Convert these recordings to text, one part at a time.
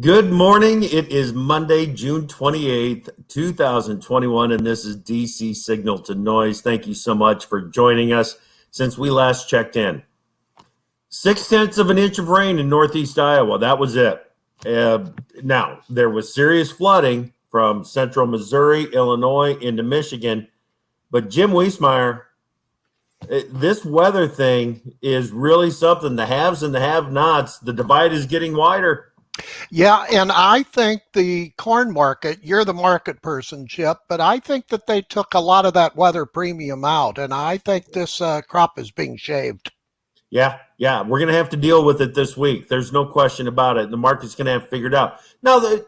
Good morning. It is Monday, June 28th, 2021, and this is DC Signal to Noise. Thank you so much for joining us since we last checked in. 0.6 of an inch of rain in northeast Iowa. That was it. Now, there was serious flooding from central Missouri, Illinois, into Michigan. But Jim Wiesemeyer, this weather thing is really something. The haves and the have-nots, the divide is getting wider. Yeah, and I think the corn market, you're the market person, Chip, but I think that they took a lot of that weather premium out, and I think this crop is being shaved. Yeah, we're going to have to deal with it this week. There's no question about it. The market's going to have to figure it out. Now, the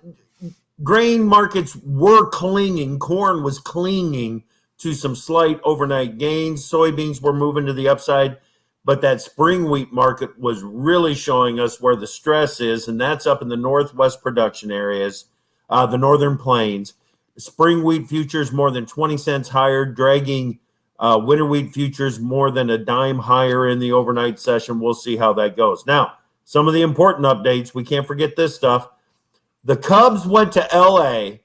grain markets were clinging. Corn was clinging to some slight overnight gains. Soybeans were moving to the upside. But that spring wheat market was really showing us where the stress is, and that's up in the northwest production areas, the northern plains. Spring wheat futures more than 20 cents higher, dragging winter wheat futures more than a dime higher in the overnight session. We'll see how that goes. Now, some of the important updates, we can't forget this stuff. The Cubs went to L.A.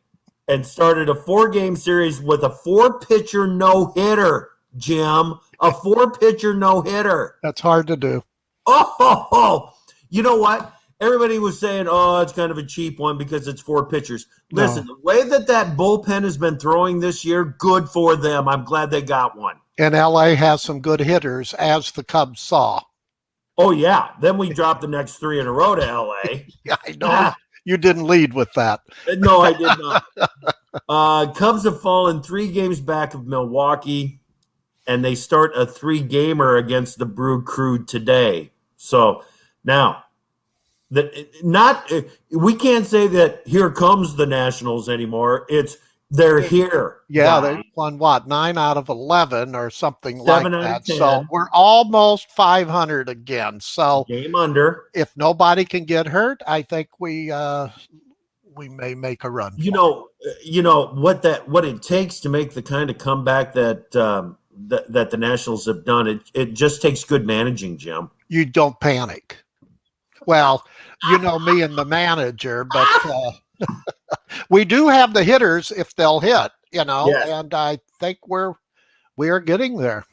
and started a 4-game series with a 4-pitcher no-hitter, Jim. A 4-pitcher no-hitter. That's hard to do. Oh, you know what? Everybody was saying, it's kind of a cheap one because it's 4 pitchers. Listen, The way that bullpen has been throwing this year, good for them. I'm glad they got one. And L.A. has some good hitters, as the Cubs saw. Oh, yeah. Then we dropped the next 3 in a row to L.A. Yeah, I know. You didn't lead with that. No, I did not. Cubs have fallen 3 games back of Milwaukee, and they start a 3-gamer against the Brew Crew today. So now, we can't say that here comes the Nationals anymore. They're here. Yeah, they won 9 out of 11 or something like that. 10. So we're almost 500 again. So game under. If nobody can get hurt, I think we may make a run. You know what it takes to make the kind of comeback that the Nationals have done. It just takes good managing, Jim. You don't panic. Well, you know me and the manager, but we do have the hitters if they'll hit, Yes. And I think we are getting there.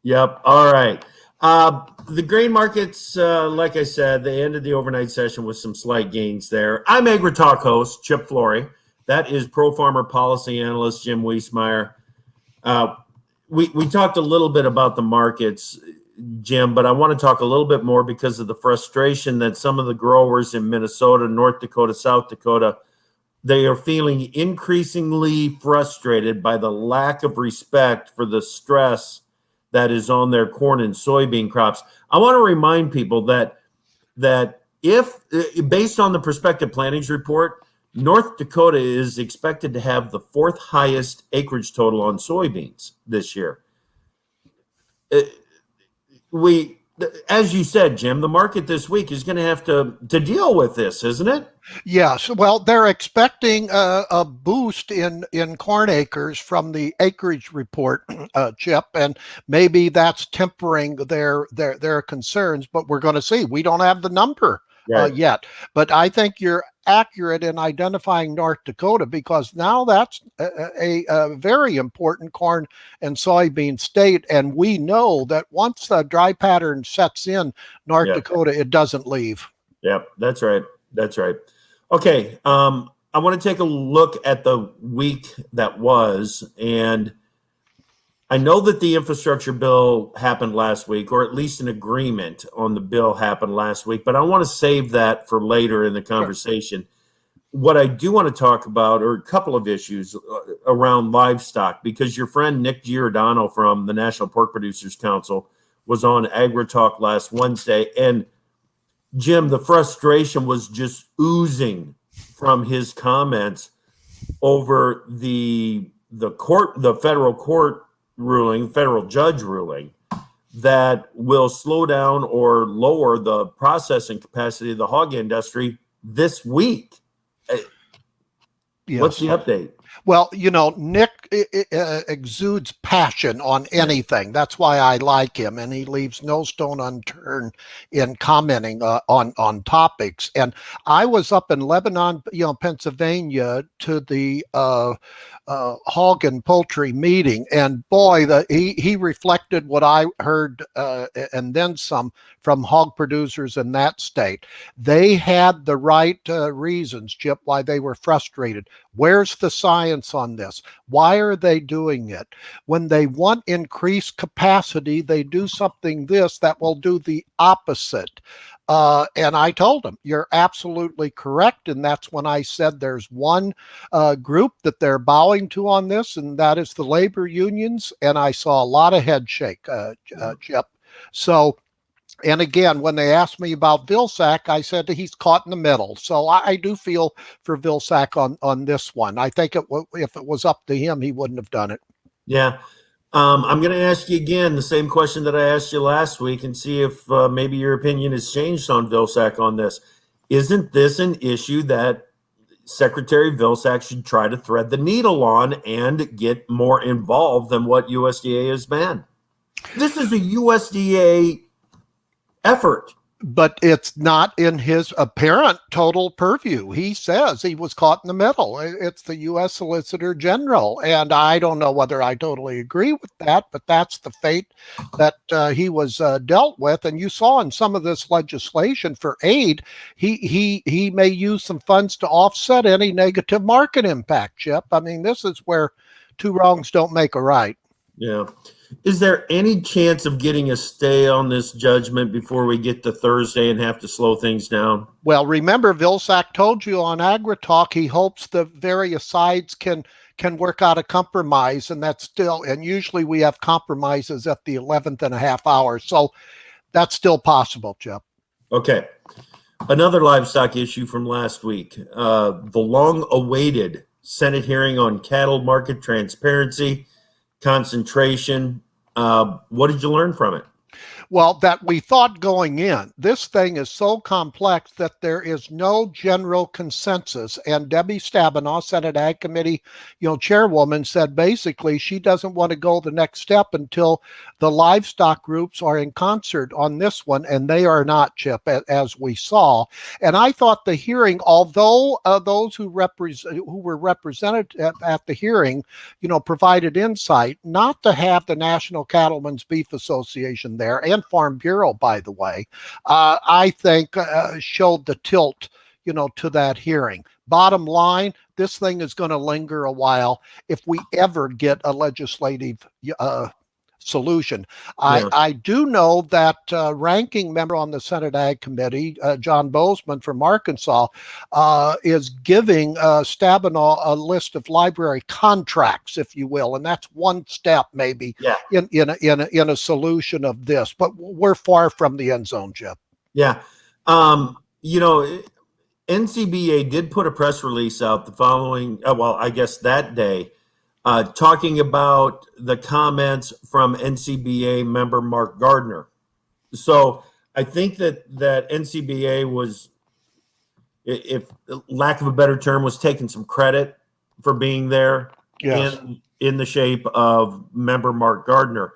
Yep. All right. The grain markets, like I said, they ended the overnight session with some slight gains there. I'm AgriTalk host Chip Flory. That is Pro Farmer Policy Analyst Jim Wiesemeyer. We talked a little bit about the markets, Jim, but I want to talk a little bit more because of the frustration that some of the growers in Minnesota, North Dakota, South Dakota, they are feeling increasingly frustrated by the lack of respect for the stress that is on their corn and soybean crops. I want to remind people that if, based on the Prospective Plantings Report, North Dakota is expected to have the 4th highest acreage total on soybeans this year. As you said, Jim, the market this week is going to have to deal with this, isn't it? Yes. Well, they're expecting a boost in corn acres from the acreage report, Chip, and maybe that's tempering their concerns. But we're going to see. We don't have the number yet. But I think you're accurate in identifying North Dakota because now that's a very important corn and soybean state. And we know that once the dry pattern sets in North Dakota, it doesn't leave. Yep, that's right. That's right. Okay, I want to take a look at the week that was, and I know that the infrastructure bill happened last week, or at least an agreement on the bill happened last week, but I want to save that for later in the conversation. Sure. What I do want to talk about are a couple of issues around livestock, because your friend Nick Giordano from the National Pork Producers Council was on AgriTalk last Wednesday, and Jim, the frustration was just oozing from his comments over the federal judge ruling that will slow down or lower the processing capacity of the hog industry this week. Yes. What's the update? Well, Nick exudes passion on anything. That's why I like him, and he leaves no stone unturned in commenting on topics. And I was up in Lebanon, Pennsylvania, to the hog and poultry meeting, and boy, he reflected what I heard and then some from hog producers in that state. They had the right reasons, Chip, why they were frustrated. Where's the science on this? Why are they doing it? When they want increased capacity, they do something that will do the opposite. And I told them, you're absolutely correct. And that's when I said there's one group that they're bowing to on this, and that is the labor unions. And I saw a lot of head shake, Chip. So, and again, when they asked me about Vilsack, I said he's caught in the middle. So I do feel for Vilsack on this one. I think if it was up to him, he wouldn't have done it. Yeah. I'm going to ask you again the same question that I asked you last week and see if maybe your opinion has changed on Vilsack on this. Isn't this an issue that Secretary Vilsack should try to thread the needle on and get more involved than what USDA has been? This is a USDA effort. But it's not in his apparent total purview. He says he was caught in the middle. It's the U.S. Solicitor General. And I don't know whether I totally agree with that, but that's the fate that he was dealt with. And you saw in some of this legislation for aid, he may use some funds to offset any negative market impact, Chip. I mean, this is where two wrongs don't make a right. Yeah. Is there any chance of getting a stay on this judgment before we get to Thursday and have to slow things down? Well, remember, Vilsack told you on AgriTalk he hopes the various sides can work out a compromise, and usually we have compromises at the 11th and a half hour. So that's still possible, Jeff. Okay. Another livestock issue from last week, the long-awaited Senate hearing on cattle market transparency, concentration. What did you learn from it? Well, that we thought going in, this thing is so complex that there is no general consensus. And Debbie Stabenow, Senate Ag Committee, chairwoman, said basically she doesn't want to go the next step until the livestock groups are in concert on this one, and they are not, Chip, as we saw. And I thought the hearing, although those who were represented at the hearing, provided insight, not to have the National Cattlemen's Beef Association there and Farm Bureau, by the way, I think showed the tilt, to that hearing. Bottom line, this thing is going to linger a while if we ever get a legislative solution. Yeah. I do know that ranking member on the Senate Ag Committee, John Bozeman from Arkansas, is giving Stabenow a list of library contracts, if you will, and that's one step maybe in a solution of this. But we're far from the end zone, Jeff. Yeah. NCBA did put a press release out the following, I guess that day, talking about the comments from NCBA member Mark Gardner. So I think that NCBA was, if lack of a better term, was taking some credit for being there. Yes. in the shape of member Mark Gardner.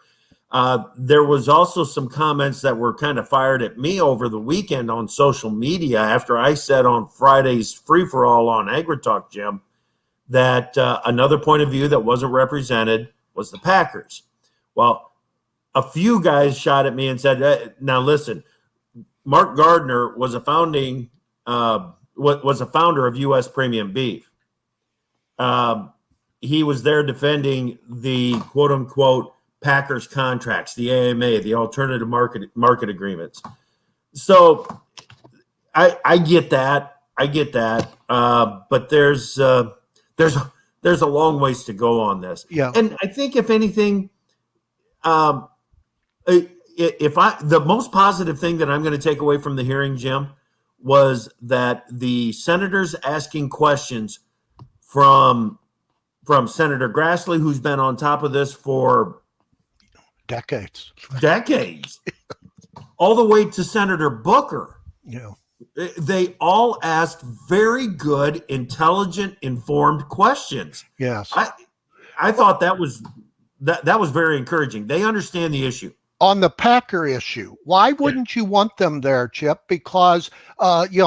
There was also some comments that were kind of fired at me over the weekend on social media after I said on Friday's free-for-all on AgriTalk, Jim, that another point of view that wasn't represented was the Packers. Well, a few guys shot at me and said, now listen, Mark Gardner was a founder of U.S. Premium Beef. He was there defending the quote-unquote Packers contracts, the AMA, the alternative market agreements. So I get that. But there's a long ways to go on this. Yeah. And I think if anything, the most positive thing that I'm going to take away from the hearing, Jim, was that the senators asking questions from Senator Grassley, who's been on top of this for decades, all the way to Senator Booker. Yeah. They all asked very good, intelligent, informed questions. Yes. I thought that was very encouraging. They understand the issue. On the Packer issue, why Yeah, wouldn't you want them there, Chip? Because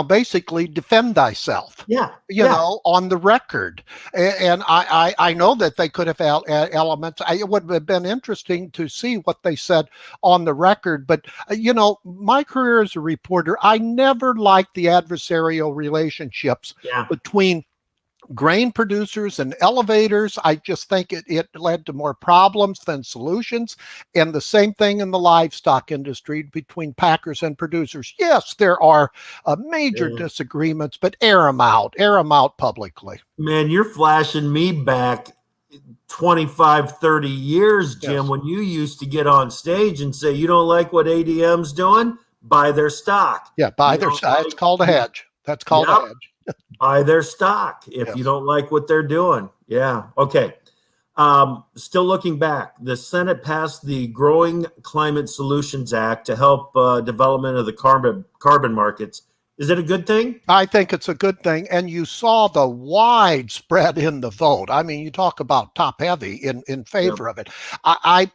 basically defend thyself. yeah, yeah, On the record, and I know that they could have elements. It would have been interesting to see what they said on the record. But my career as a reporter, I never liked the adversarial relationships yeah. between grain producers and elevators. I just think it led to more problems than solutions. And the same thing in the livestock industry between packers and producers. Yes, there are major Yeah. disagreements, but air them out publicly. Man, you're flashing me back 25, 30 years, Jim, Yes. when you used to get on stage and say, you don't like what ADM's doing? Buy their stock. Yeah, buy You their don't side. It's called a hedge. That's called a Yep. hedge. Buy their stock if Yes. you don't like what they're doing. Yeah. Okay. Still looking back, the Senate passed the Growing Climate Solutions Act to help development of the carbon markets. Is it a good thing? I think it's a good thing. And you saw the widespread in the vote. I mean, you talk about top heavy in favor of it. I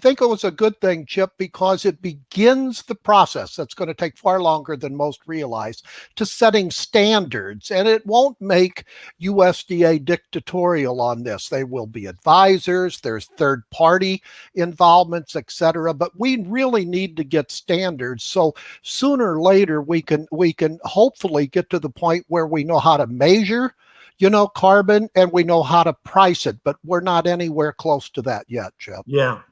think it was a good thing, Chip, because it begins the process that's going to take far longer than most realize to setting standards. And it won't make USDA dictatorial on this. They will be advisors, there's third party involvements, etc. But we really need to get standards. So sooner or later we can hopefully get to the point where we know how to measure carbon, and we know how to price it, but we're not anywhere close to that yet, Chip. Yeah,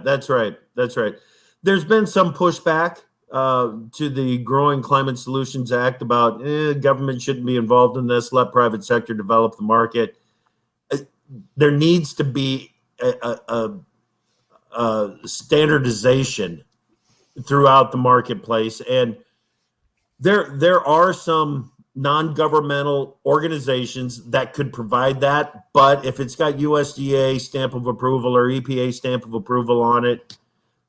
that's right. There's been some pushback to the Growing Climate Solutions Act about government shouldn't be involved in this, let private sector develop the market. There needs to be a standardization throughout the marketplace, and there are some non-governmental organizations that could provide that, but if it's got USDA stamp of approval or EPA stamp of approval on it,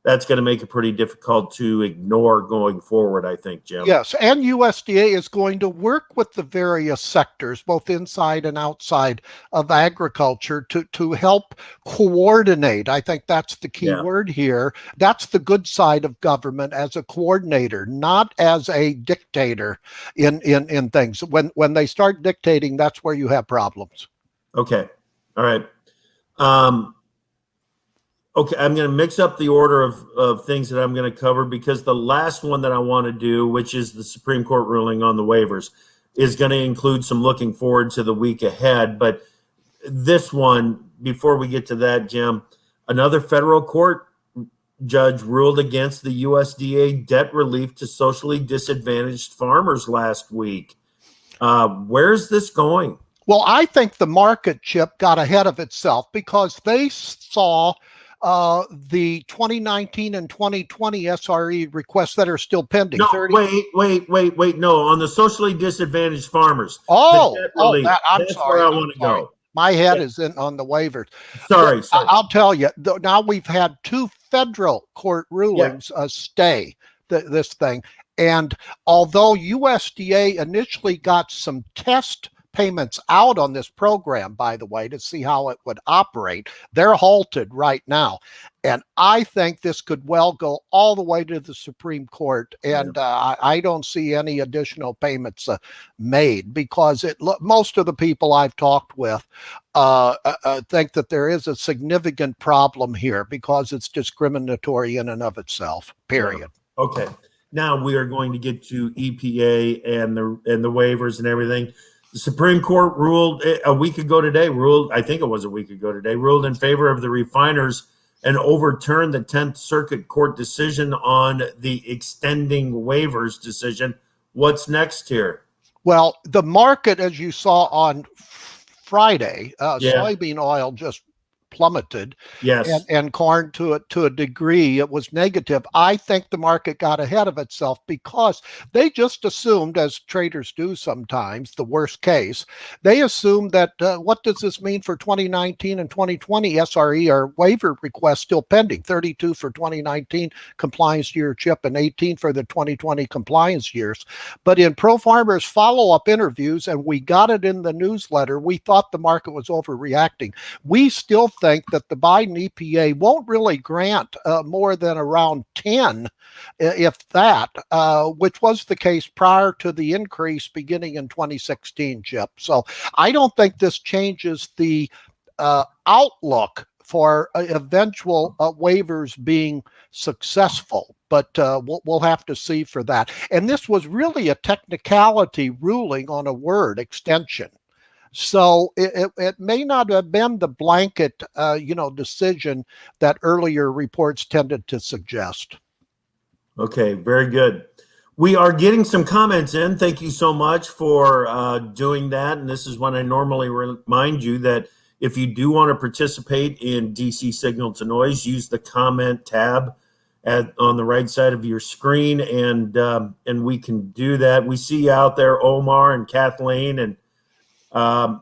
that's going to make it pretty difficult to ignore going forward, I think, Jim. Yes, and USDA is going to work with the various sectors, both inside and outside of agriculture, to help coordinate. I think that's the key word here. That's the good side of government, as a coordinator, not as a dictator in things. When they start dictating, that's where you have problems. Okay. All right. Okay, I'm going to mix up the order of things that I'm going to cover, because the last one that I want to do, which is the Supreme Court ruling on the waivers, is going to include some looking forward to the week ahead. But this one, before we get to that, Jim, another federal court judge ruled against the USDA debt relief to socially disadvantaged farmers last week. Where's this going? Well, I think the market, Chip, got ahead of itself because they saw the 2019 and 2020 SRE requests that are still pending. No, wait. No, on the socially disadvantaged farmers. I'm That's sorry. where I want to go. My head is in on the waivers. Sorry. I'll tell you. Now we've had two federal court rulings stay this thing. And although USDA initially got some test payments out on this program, by the way, to see how it would operate, they're halted right now. And I think this could well go all the way to the Supreme Court. And I don't see any additional payments made, because most of the people I've talked with think that there is a significant problem here because it's discriminatory in and of itself, period. Okay. Now we are going to get to EPA and the waivers and everything. The Supreme Court ruled a week ago today, ruled in favor of the refiners and overturned the 10th Circuit Court decision on the extending waivers decision. What's next here? Well, the market, as you saw on Friday, soybean oil just plummeted, Yes. and corn to a degree it was negative. I think the market got ahead of itself because they just assumed, as traders do sometimes, the worst case. They assumed that what does this mean for 2019 and 2020 SRE or waiver requests still pending? 32 for 2019 compliance year, Chip, and 18 for the 2020 compliance years. But in Pro Farmer's follow-up interviews, and we got it in the newsletter, we thought the market was overreacting. We still think that the Biden EPA won't really grant more than around 10, if that, which was the case prior to the increase beginning in 2016, Chip. So I don't think this changes the outlook for eventual waivers being successful, but we'll have to see for that. And this was really a technicality ruling on a word, extension. So it may not have been the blanket, decision that earlier reports tended to suggest. Okay, very good. We are getting some comments in. Thank you so much for doing that. And this is when I normally remind you that if you do want to participate in DC Signal to Noise, use the comment tab on the right side of your screen, and we can do that. We see you out there, Omar and Kathleen and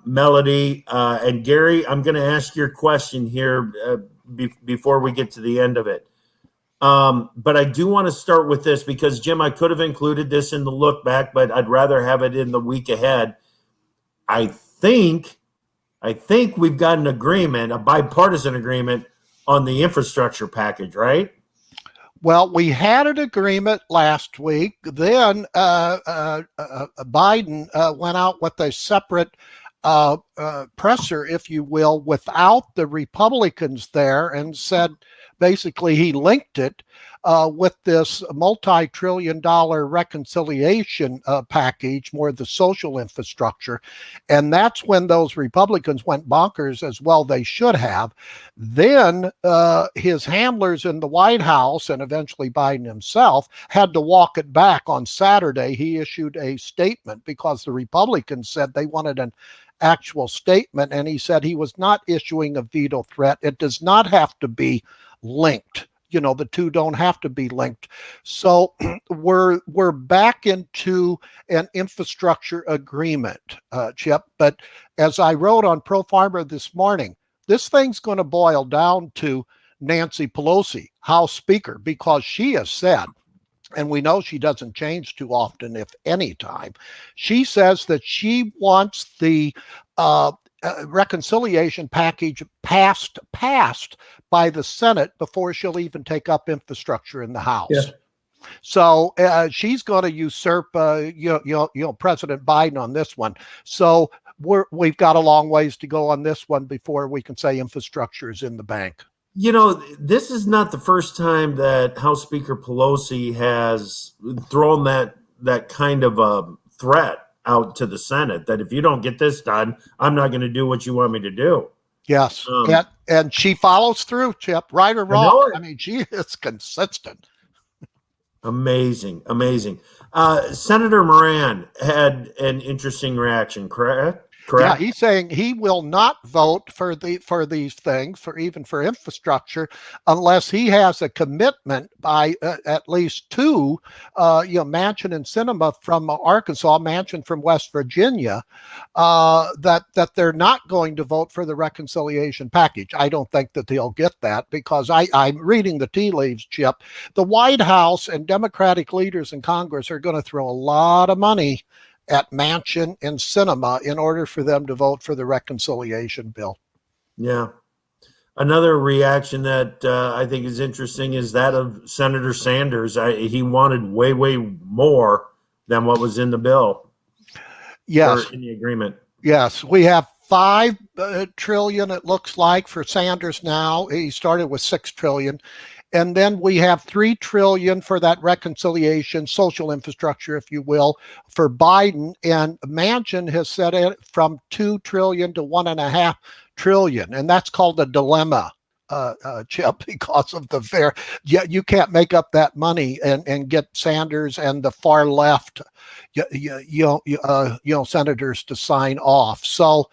Melody and Gary. I'm going to ask your question here before we get to the end of it. But I do want to start with this because, Jim, I could have included this in the look back, but I'd rather have it in the week ahead. I think we've got an agreement, a bipartisan agreement on the infrastructure package, right? Well, we had an agreement last week. Then Biden went out with a separate presser, if you will, without the Republicans there, and said basically he linked it with this multi-trillion-dollar reconciliation package, more the social infrastructure. And that's when those Republicans went bonkers, as well they should have. Then his handlers in the White House, and eventually Biden himself, had to walk it back. On Saturday, he issued a statement because the Republicans said they wanted an actual statement, and he said he was not issuing a veto threat. It does not have to be linked. The two don't have to be linked. So we're back into an infrastructure agreement, Chip. But as I wrote on Pro Farmer this morning, this thing's going to boil down to Nancy Pelosi, House Speaker, because she has said, and we know she doesn't change too often, if any time, she says that she wants the reconciliation package passed by the Senate before she'll even take up infrastructure in the House. Yeah. So she's going to usurp, President Biden on this one. So we've got a long ways to go on this one before we can say infrastructure is in the bank. This is not the first time that House Speaker Pelosi has thrown that kind of a threat out to the Senate, that if you don't get this done, I'm not going to do what you want me to do. Yes. And she follows through, Chip, right or wrong. I mean, she is consistent. Amazing. Senator Moran had an interesting reaction, correct? Yeah, he's saying he will not vote for these things, for infrastructure, unless he has a commitment by at least two, Manchin and Sinema from Arkansas, Manchin from West Virginia, that they're not going to vote for the reconciliation package. I don't think that they'll get that because I'm reading the tea leaves, Chip. The White House and Democratic leaders in Congress are going to throw a lot of money at Manchin and Sinema in order for them to vote for the reconciliation bill. Yeah. Another reaction that I think is interesting is that of Senator Sanders. He wanted way, way more than what was in the bill. Yes. Or in the agreement. Yes. We have $5 trillion, it looks like, for Sanders now. He started with $6 trillion. And then we have $3 trillion for that reconciliation, social infrastructure, if you will, for Biden. And Manchin has set it from $2 trillion to $1.5 trillion. And that's called a dilemma, Chip, because of you can't make up that money and get Sanders and the far left, senators to sign off. So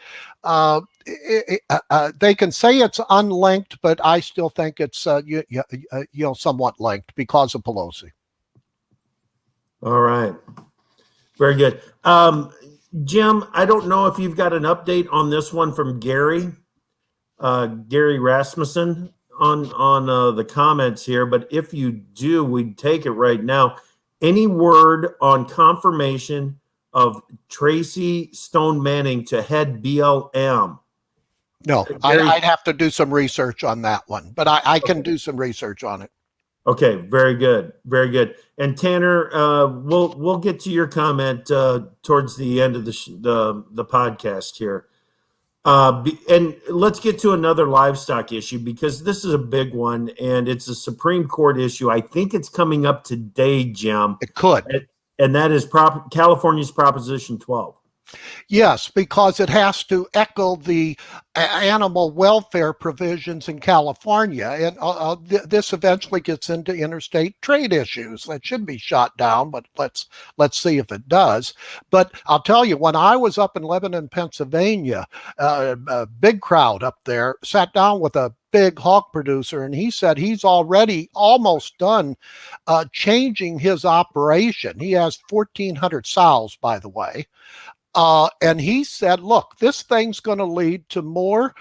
they can say it's unlinked, but I still think it's somewhat linked because of Pelosi. All right. Very good. Jim, I don't know if you've got an update on this one from Gary Rasmussen on the comments here, but if you do, we'd take it right now. Any word on confirmation of Tracy Stone Manning to head BLM? No, I'd have to do some research on that one, but I can do some research on it. Okay, very good, very good. And Tanner, we'll get to your comment towards the end of the podcast here. And let's get to another livestock issue, because this is a big one, and it's a Supreme Court issue. I think it's coming up today, Jim. It could. And that is California's Proposition 12. Yes, because it has to echo the animal welfare provisions in California. And this eventually gets into interstate trade issues. That should be shot down, but let's see if it does. But I'll tell you, when I was up in Lebanon, Pennsylvania, a big crowd up there sat down with a big hog producer, and he said he's already almost done changing his operation. He has 1,400 sows, by the way. And he said, look, this thing's going to lead to more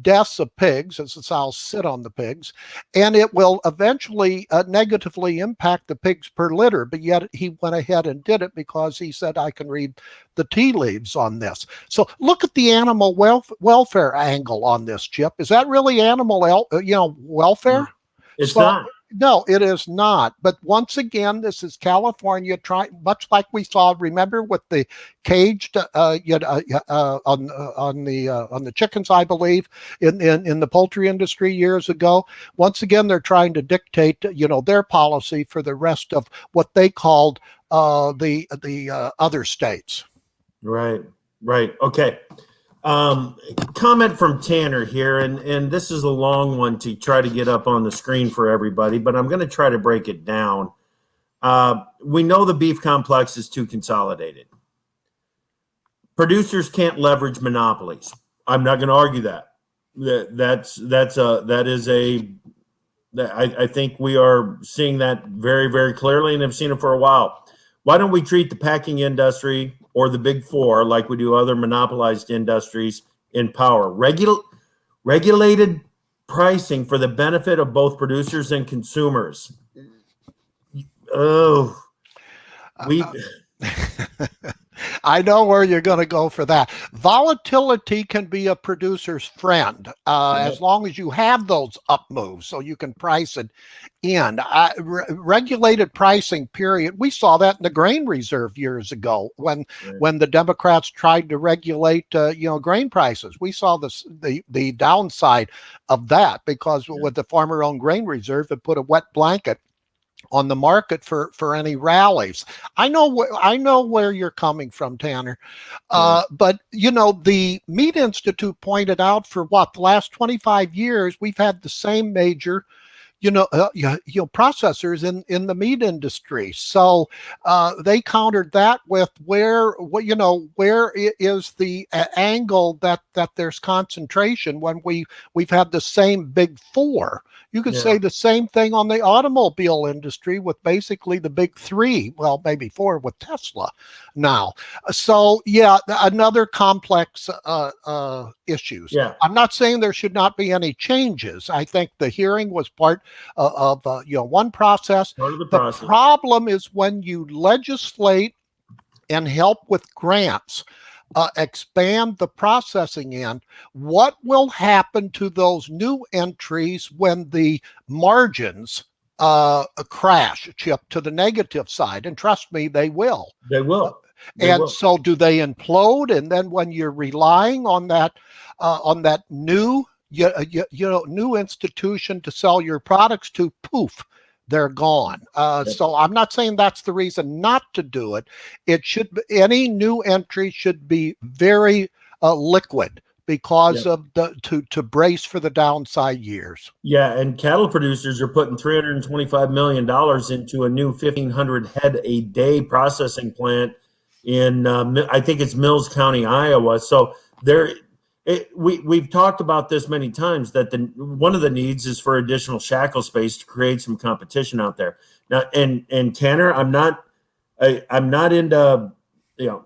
deaths of pigs as the sows sit on the pigs, and it will eventually negatively impact the pigs per litter. But yet he went ahead and did it because he said, I can read the tea leaves on this. So look at the animal welfare angle on this, Chip. Is that really animal welfare? It's not. No, it is not. But once again, this is California trying, much like we saw. Remember with the caged on the chickens, I believe, in the poultry industry years ago. Once again, they're trying to dictate, their policy for the rest of what they called the other states. Right. Okay. Comment from Tanner here, and this is a long one to try to get up on the screen for everybody, but I'm going to try to break it down. We know the beef complex is too consolidated. Producers can't leverage monopolies. I'm not going to argue that. I think we are seeing that very, very clearly, and have seen it for a while. Why don't we treat the packing industry or the big four like we do other monopolized industries in power? Regulated pricing for the benefit of both producers and consumers. I know where you're going to go for that. Volatility can be a producer's friend as long as you have those up moves so you can price it in. Regulated pricing, period. We saw that in the grain reserve years ago when the Democrats tried to regulate grain prices. We saw the downside of that because with the farmer-owned grain reserve, it put a wet blanket on the market for any rallies. I know where you're coming from, Tanner. But the Meat Institute pointed out for the last 25 years, we've had the same major processors in the meat industry. So they countered that with where is the angle that there's concentration when we've had the same big four. You could say the same thing on the automobile industry with basically the big three, well, maybe four with Tesla now. So another complex issues. Yeah. I'm not saying there should not be any changes. I think the hearing was part of one process. Part of the process. The problem is when you legislate and help with grants, expand the processing end, what will happen to those new entries when the margins crash, Chip, to the negative side? And trust me, they will. They will. So do they implode? And then when you're relying on that new new institution to sell your products to, poof, they're gone. So I'm not saying that's the reason not to do it. Any new entry should be very liquid because of to brace for the downside years. Yeah, and cattle producers are putting $325 million into a new 1,500 head a day processing plant in I think it's Mills County, Iowa. So we've talked about this many times that one of the needs is for additional shackle space to create some competition out there. Now, and Tanner, I'm not into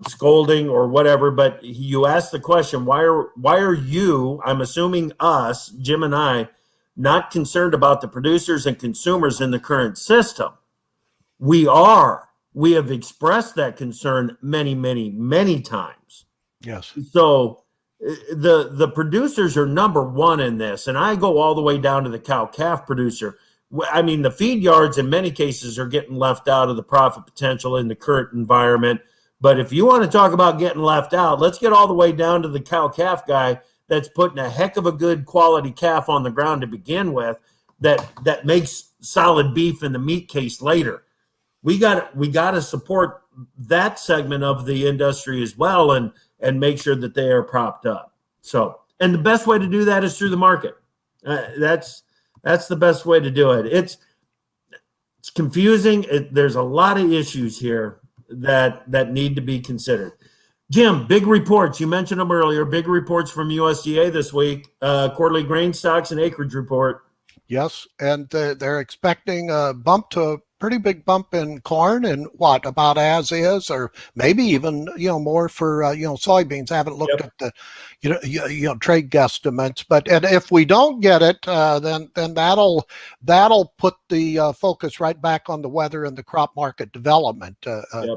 scolding or whatever, but you asked the question, why are you, I'm assuming us, Jim and I, not concerned about the producers and consumers in the current system? We are. We have expressed that concern many, many, many times. Yes. So the producers are number one in this, and I go all the way down to the cow-calf producer. I mean, the feed yards in many cases are getting left out of the profit potential in the current environment. But if you want to talk about getting left out, let's get all the way down to the cow-calf guy that's putting a heck of a good quality calf on the ground to begin with, that makes solid beef in the meat case later. We got to support that segment of the industry as well, and make sure that they are propped up. So, and the best way to do that is through the market. That's the best way to do it. It's confusing. There's a lot of issues here that need to be considered. Jim, big reports. You mentioned them earlier. Big reports from USDA this week. Quarterly grain stocks and acreage report. Yes, and they're expecting a pretty big bump in corn, and about as is, or maybe even more for soybeans. I haven't looked at the trade guesstimates, but and if we don't get it, then that'll put the focus right back on the weather and the crop market development,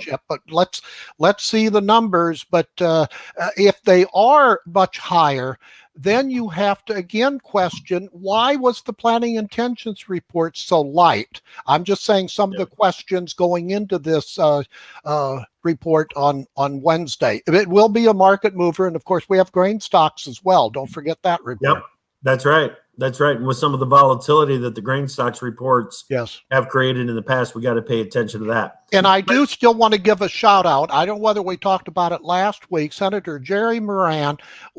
Chip. But let's see the numbers. But if they are much higher, then you have to again question, why was the planning intentions report so light? I'm just saying some of the questions going into this report on Wednesday. It will be a market mover, and of course we have grain stocks as well. Don't forget that report. Yep, that's right. That's right. And with some of the volatility that the grain stocks reports have created in the past, we got to pay attention to that. And I do still want to give a shout out. I don't know whether we talked about it last week. Senator Jerry Moran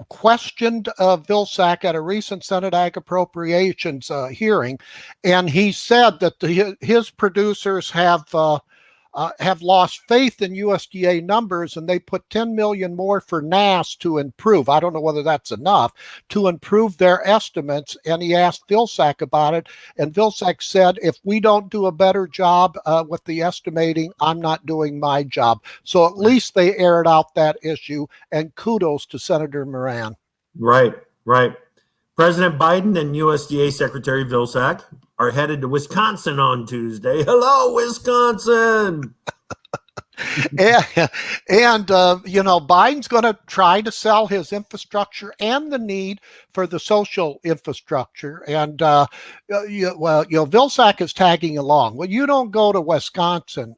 questioned Vilsack at a recent Senate Ag Appropriations hearing, and he said that his producers have lost faith in USDA numbers, and they put $10 million more for NASS to improve. I don't know whether that's enough to improve their estimates. And he asked Vilsack about it, and Vilsack said, if we don't do a better job with the estimating, I'm not doing my job. So at least they aired out that issue, and kudos to Senator Moran. Right. President Biden and USDA Secretary Vilsack are headed to Wisconsin on Tuesday. Hello, Wisconsin. And Biden's going to try to sell his infrastructure and the need for the social infrastructure. And, Vilsack is tagging along. Well, you don't go to Wisconsin,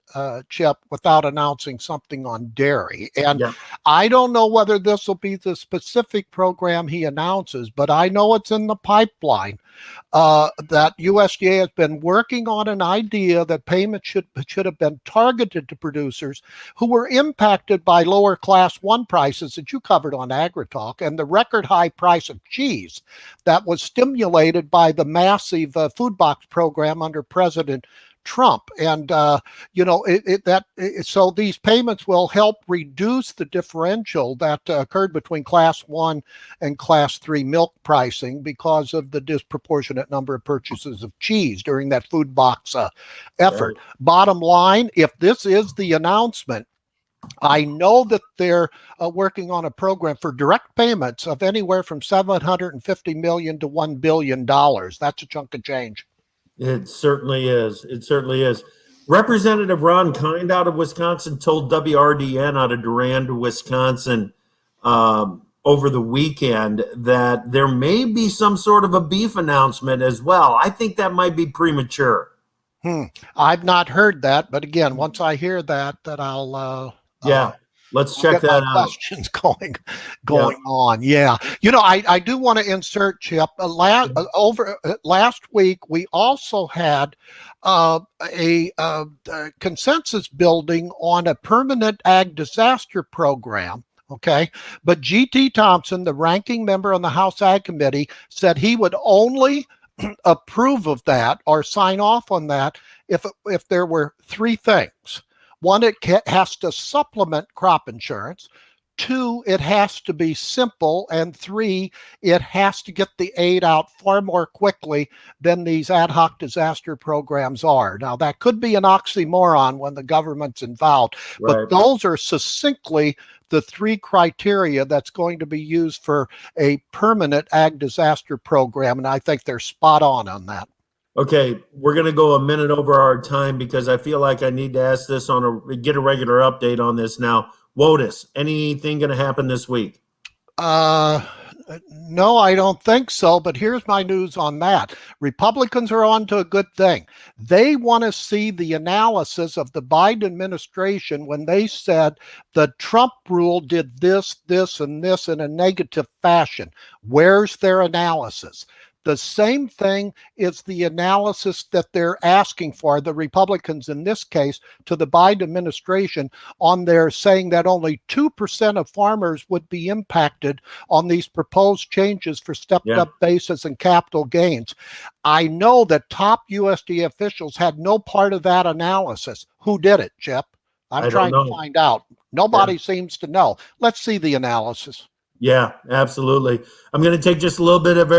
Chip, without announcing something on dairy. And I don't know whether this will be the specific program he announces, but I know it's in the pipeline. That USDA has been working on an idea that payments should have been targeted to producers who were impacted by lower class 1 prices that you covered on AgriTalk, and the record high price of cheese that was stimulated by the massive food box program under President Trump. And so these payments will help reduce the differential that occurred between class 1 and class 3 milk pricing because of the disproportionate number of purchases of cheese during that food box effort. Right. Bottom line, if this is the announcement, I know that they're working on a program for direct payments of anywhere from $750 million to $1 billion. That's a chunk of change. It certainly is. Representative Ron Kind out of Wisconsin told WRDN out of Durand, Wisconsin, over the weekend that there may be some sort of a beef announcement as well. I think that might be premature. I've not heard that, but again, once I hear that I'll let's check that out. Questions going on. Yeah. I do want to insert, Chip, last week, we also had a consensus building on a permanent ag disaster program. Okay. But G.T. Thompson, the ranking member on the House Ag Committee, said he would only approve of that or sign off on that if there were 3 things. One, it has to supplement crop insurance. 2, it has to be simple, and 3, it has to get the aid out far more quickly than these ad hoc disaster programs are. Now, that could be an oxymoron when the government's involved, but Right. those are succinctly the 3 criteria that's going to be used for a permanent ag disaster program, and I think they're spot on that. Okay, we're going to go a minute over our time because I feel like I need to ask this get a regular update on this now. WOTUS, anything going to happen this week? No, I don't think so, but here's my news on that. Republicans are on to a good thing. They want to see the analysis of the Biden administration when they said the Trump rule did this, this, and this in a negative fashion. Where's their analysis? The same thing is the analysis that they're asking for, the Republicans in this case, to the Biden administration on their saying that only 2% of farmers would be impacted on these proposed changes for stepped up basis and capital gains. I know that top USDA officials had no part of that analysis. Who did it, Chip? I'm trying to find out. Nobody seems to know. Let's see the analysis. Yeah, absolutely. I'm going to take just a little bit of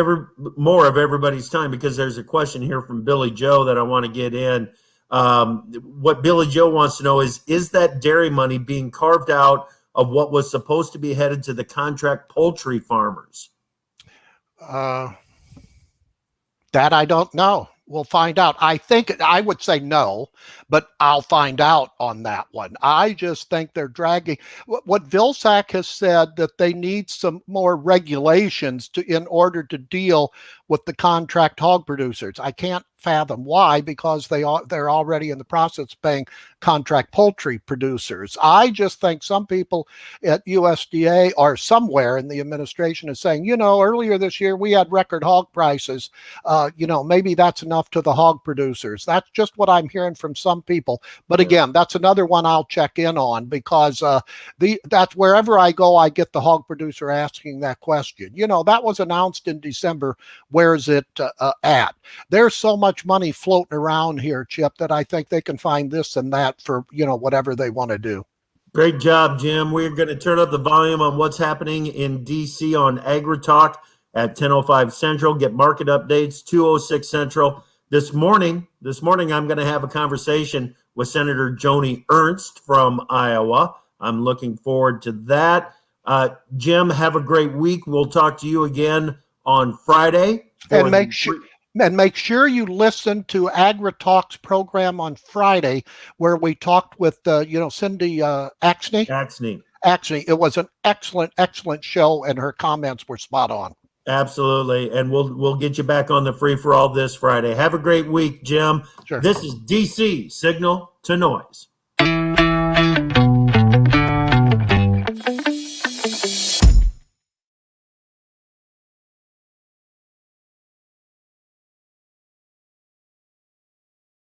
more of everybody's time because there's a question here from Billy Joe that I want to get in. What Billy Joe wants to know is that dairy money being carved out of what was supposed to be headed to the contract poultry farmers? That I don't know. We'll find out. I would say no, but I'll find out on that one. I just think they're dragging. What Vilsack has said that they need some more regulations in order to deal with the contract hog producers. I can't fathom why, because they're already in the process of paying contract poultry producers. I just think some people at USDA or somewhere in the administration is saying, earlier this year we had record hog prices. Maybe that's enough to the hog producers. That's just what I'm hearing from some people. But again, that's another one I'll check in on, because that's wherever I go, I get the hog producer asking that question. That was announced in December. Where's it at? There's so much money floating around here, Chip, that I think they can find this and that for, whatever they want to do. Great job, Jim. We're going to turn up the volume on what's happening in D.C. on AgriTalk at 10:05 Central. Get market updates, 2:06 Central. This morning, I'm going to have a conversation with Senator Joni Ernst from Iowa. I'm looking forward to that. Jim, have a great week. We'll talk to you again on Friday. And make sure you listen to AgriTalk's program on Friday, where we talked with Cindy Axney. Axney. It was an excellent show, and her comments were spot on. Absolutely, and we'll get you back on the free for all this Friday. Have a great week, Jim. Sure. This is DC Signal to Noise.